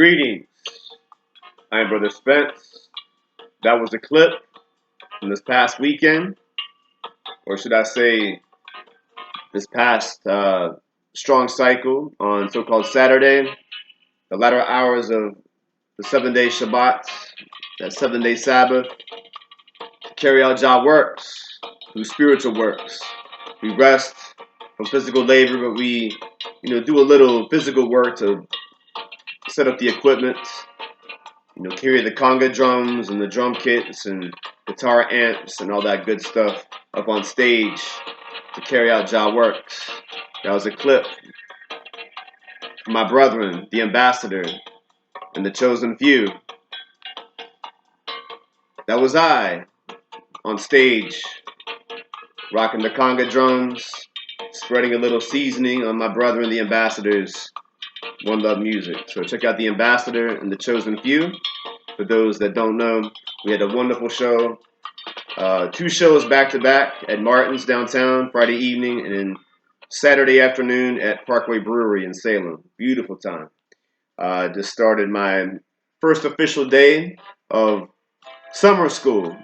Greetings. I am Brother Spence. That was a clip from this past weekend, or should I say, this past strong cycle on so-called Saturday, the latter hours of the 7-day Shabbat, that 7-day Sabbath, to carry out Jah works, do spiritual works. We rest from physical labor, but we, do a little physical work to set up the equipment, carry the conga drums and the drum kits and guitar amps and all that good stuff up on stage to carry out Jah works. That was a clip from my brethren, the ambassador, and the chosen few. That was I on stage, rocking the conga drums, spreading a little seasoning on my brethren, the ambassadors, One Love music. So check out the ambassador and the chosen few. For those that don't know, we had a wonderful show. 2 shows back to back at Martin's downtown, Friday evening, and then Saturday afternoon at Parkway Brewery in Salem. Beautiful time. Just started my first official day of summer school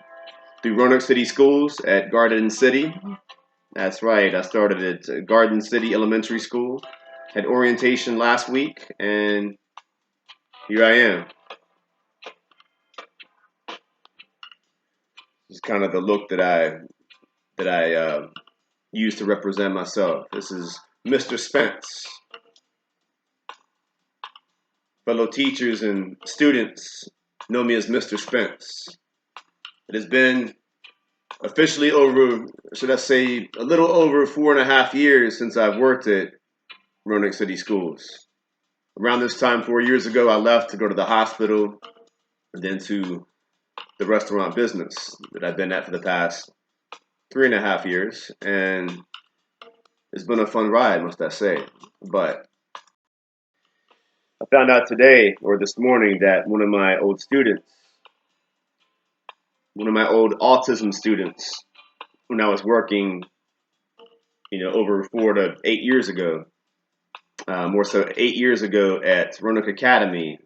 through Roanoke City Schools at Garden City. That's right, I started at Garden City Elementary School. Had orientation last week, and here I am. This is kind of the look that I use to represent myself. This is Mr. Spence. Fellow teachers and students know me as Mr. Spence. It has been officially over, should I say, a little over 4.5 years since I've worked at Roanoke City Schools. Around this time, 4 years ago, I left to go to the hospital and then to the restaurant business that I've been at for the past 3.5 years. And it's been a fun ride, must I say. But I found out today or this morning that one of my old autism students, when I was working, over 4 to 8 years ago, more so 8 years ago at Roanoke Academy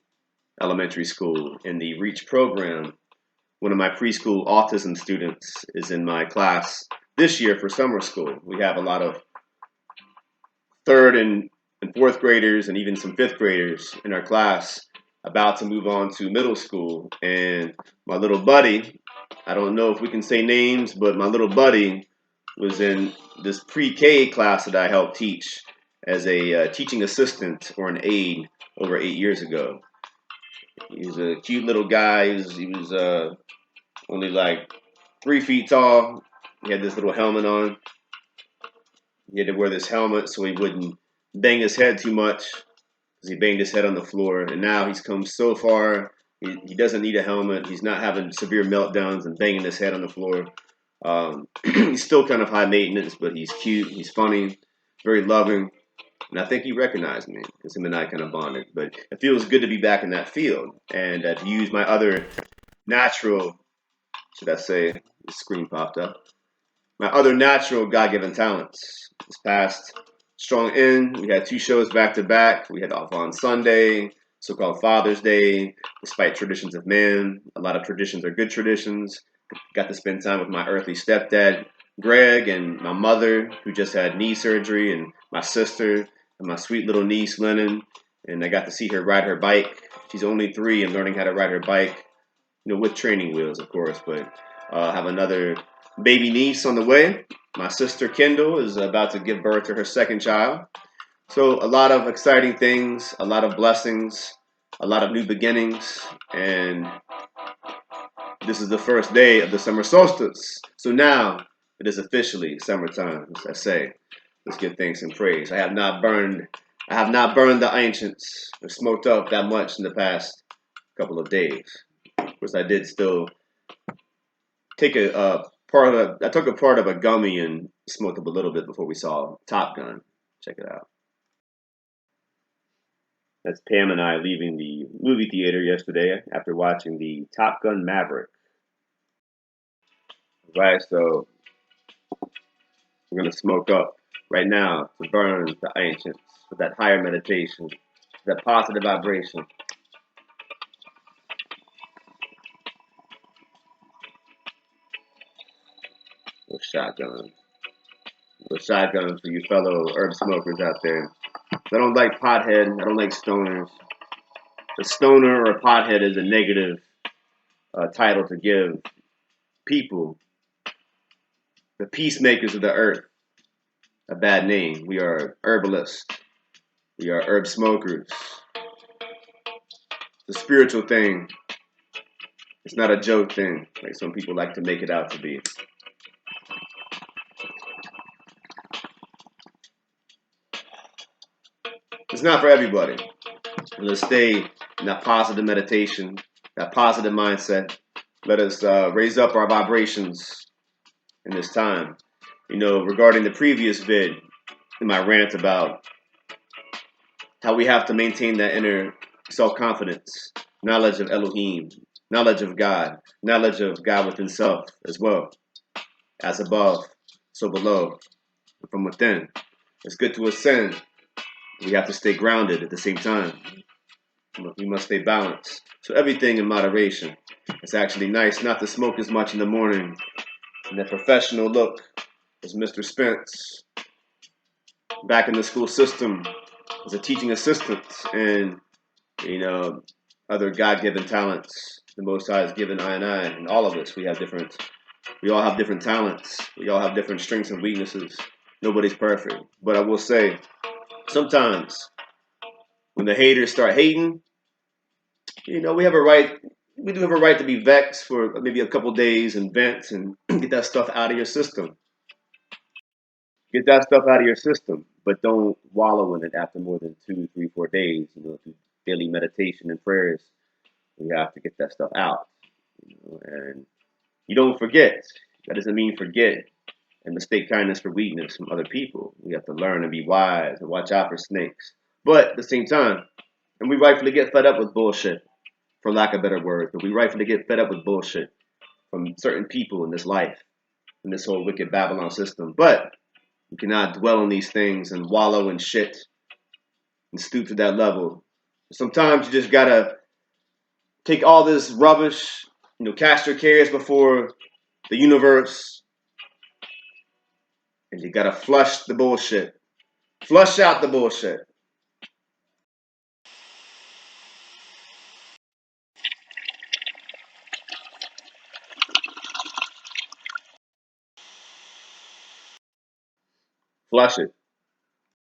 Elementary School in the REACH program, one of my preschool autism students is in my class this year for summer school. We have a lot of 3rd and 4th graders and even some 5th graders in our class about to move on to middle school. And my little buddy, I don't know if we can say names, but my little buddy was in this pre-K class that I helped teach as a teaching assistant or an aide over 8 years ago. He was a cute little guy. He was only like 3 feet tall. He had this little helmet on. He had to wear this helmet so he wouldn't bang his head too much because he banged his head on the floor. And now he's come so far, he doesn't need a helmet. He's not having severe meltdowns and banging his head on the floor. He's still kind of high maintenance, but he's cute. He's funny, very loving. And I think he recognized me because him and I kind of bonded. But it feels good to be back in that field and to use my other natural, should I say, the screen popped up, my other natural God-given talents. This past strong end, we had 2 shows back to back. We had off on Sunday, so-called Father's Day, despite traditions of man. A lot of traditions are good traditions. Got to spend time with my earthly stepdad, Greg, and my mother, who just had knee surgery, and my sister, and my sweet little niece, Lennon. And I got to see her ride her bike. She's only 3 and learning how to ride her bike, with training wheels, of course. But I have another baby niece on the way. My sister, Kendall, is about to give birth to her 2nd child. So a lot of exciting things, a lot of blessings, a lot of new beginnings. And this is the first day of the summer solstice. So now it is officially summertime, as I say. Let's give thanks and praise. I have not burned the ancients or smoked up that much in the past couple of days. Of course, I did still take a part of a gummy and smoked up a little bit before we saw Top Gun. Check it out. That's Pam and I leaving the movie theater yesterday after watching the Top Gun Maverick. Right, so we're gonna smoke up right now to burn the ancients with that higher meditation, that positive vibration. Or shotgun. Or shotgun for you fellow herb smokers out there. I don't like pothead. I don't like stoners. A stoner or a pothead is a negative title to give people, the peacemakers of the earth, a bad name. We are herbalists. We are herb smokers. It's a spiritual thing. It's not a joke thing, like some people like to make it out to be. It's not for everybody. Let's stay in that positive meditation, that positive mindset. Let us raise up our vibrations in this time. Regarding the previous vid, in my rant about how we have to maintain that inner self-confidence, knowledge of Elohim, knowledge of God within self as well, as above, so below, from within. It's good to ascend. We have to stay grounded at the same time. We must stay balanced. So everything in moderation. It's actually nice not to smoke as much in the morning. And that professional look as Mr. Spence, back in the school system as a teaching assistant, and other God-given talents. The Most High has given I, and all of us. We all have different talents. We all have different strengths and weaknesses. Nobody's perfect. But I will say, sometimes when the haters start hating, we have a right. We do have a right to be vexed for maybe a couple days and vent and get that stuff out of your system. Get that stuff out of your system, but don't wallow in it after more than 2, 3, 4 days. Through daily meditation and prayers, we have to get that stuff out. And you don't forget. That doesn't mean forget and mistake kindness for weakness from other people. We have to learn and be wise and watch out for snakes. But at the same time, and we rightfully get fed up with bullshit, for lack of better words, but we rightfully get fed up with bullshit from certain people in this life, in this whole wicked Babylon system. But you cannot dwell on these things and wallow in shit and stoop to that level. Sometimes you just gotta take all this rubbish, cast your cares before the universe, and you gotta flush the bullshit. Flush out the bullshit. Flush it.